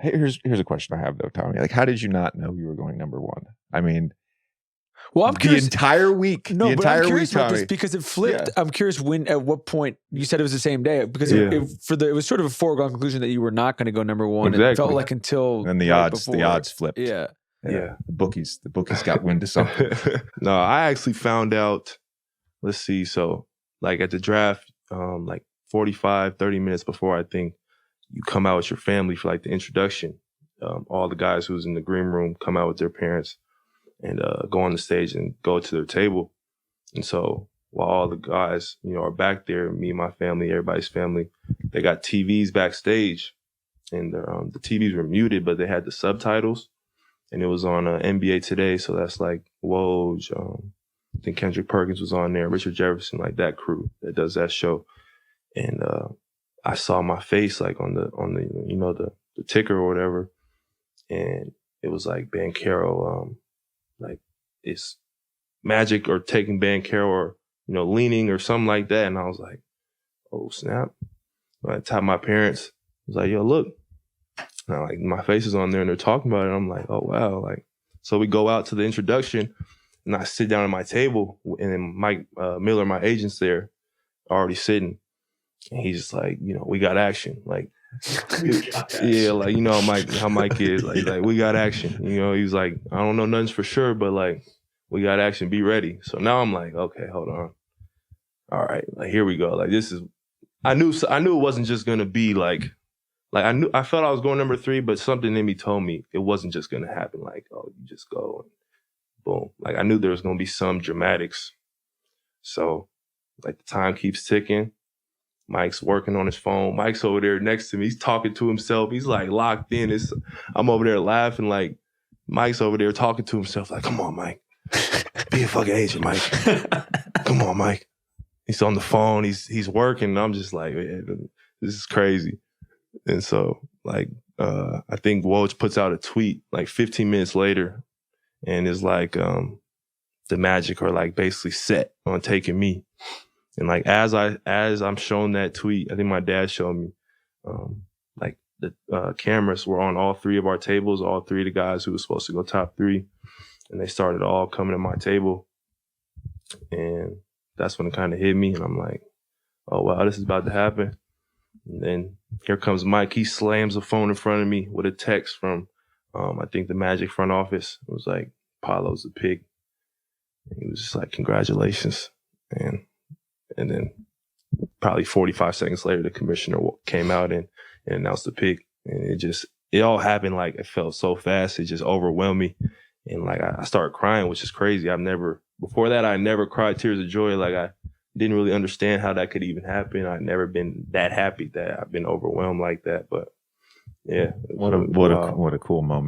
Here's a question I have though, Tommy. Like, how did you not know you were going number one? I mean, well, I'm curious. The entire week. No, but I'm curious about Tommy. this because it flipped. Yeah. I'm curious at what point you said it was the same day because it was sort of a foregone conclusion that you were not going to go number one. Exactly. It felt like until and the odds flipped. Yeah. The bookies got wind of something. No, I actually found out. Let's see. So, like at the draft, like 45, 30 minutes before, I think you come out with your family for like the introduction. All the guys who was in the green room come out with their parents and go on the stage and go to their table. And so while all the guys, are back there, me and my family, everybody's family, they got TVs backstage, and the TVs were muted, but they had the subtitles, and it was on NBA Today. So that's like Woj, I think Kendrick Perkins was on there, Richard Jefferson, like that crew that does that show. And I saw my face like on the the ticker or whatever, and it was like Banchero, like it's Magic or taking Banchero or leaning or something like that. And I was like, oh snap! I tapped my parents. I was like, yo, look. And like my face is on there and they're talking about it. I'm like, oh wow! Like, so we go out to the introduction, and I sit down at my table, and then Mike Miller, my agent's there, already sitting, and he's just like, we got action, like. Yeah, like how Mike is like we got action. He's like, I don't know nothing's for sure, but like we got action. Be ready. So now I'm like, okay, hold on. All right, like here we go. Like this is. I knew it wasn't just gonna be like I felt I was going number 3, but something in me told me it wasn't just gonna happen. Like, oh, you just go and boom. Like I knew there was gonna be some dramatics. So like the time keeps ticking. Mike's working on his phone. Mike's over there next to me. He's talking to himself. He's like locked in. I'm over there laughing. Like Mike's over there talking to himself. Like, come on, Mike. Be a fucking agent, Mike. Come on, Mike. He's on the phone. He's working. And I'm just like, man, this is crazy. And so, like, I think Woj puts out a tweet like 15 minutes later, and is like, the Magic are like basically set on taking me. And like as I'm shown that tweet, I think my dad showed me, like the cameras were on all 3 of our tables, all 3 of the guys who were supposed to go top 3, and they started all coming to my table, and that's when it kind of hit me, and I'm like, oh wow, this is about to happen. And then here comes Mike. He slams the phone in front of me with a text from, I think the Magic front office. It was like, Paolo's the pick. And he was just like, congratulations, and then probably 45 seconds later, the commissioner came out and announced the pick. And it all happened like it felt so fast. It just overwhelmed me. And like I started crying, which is crazy. Before that, I never cried tears of joy. Like I didn't really understand how that could even happen. I'd never been that happy that I've been overwhelmed like that. But yeah. What a cool moment.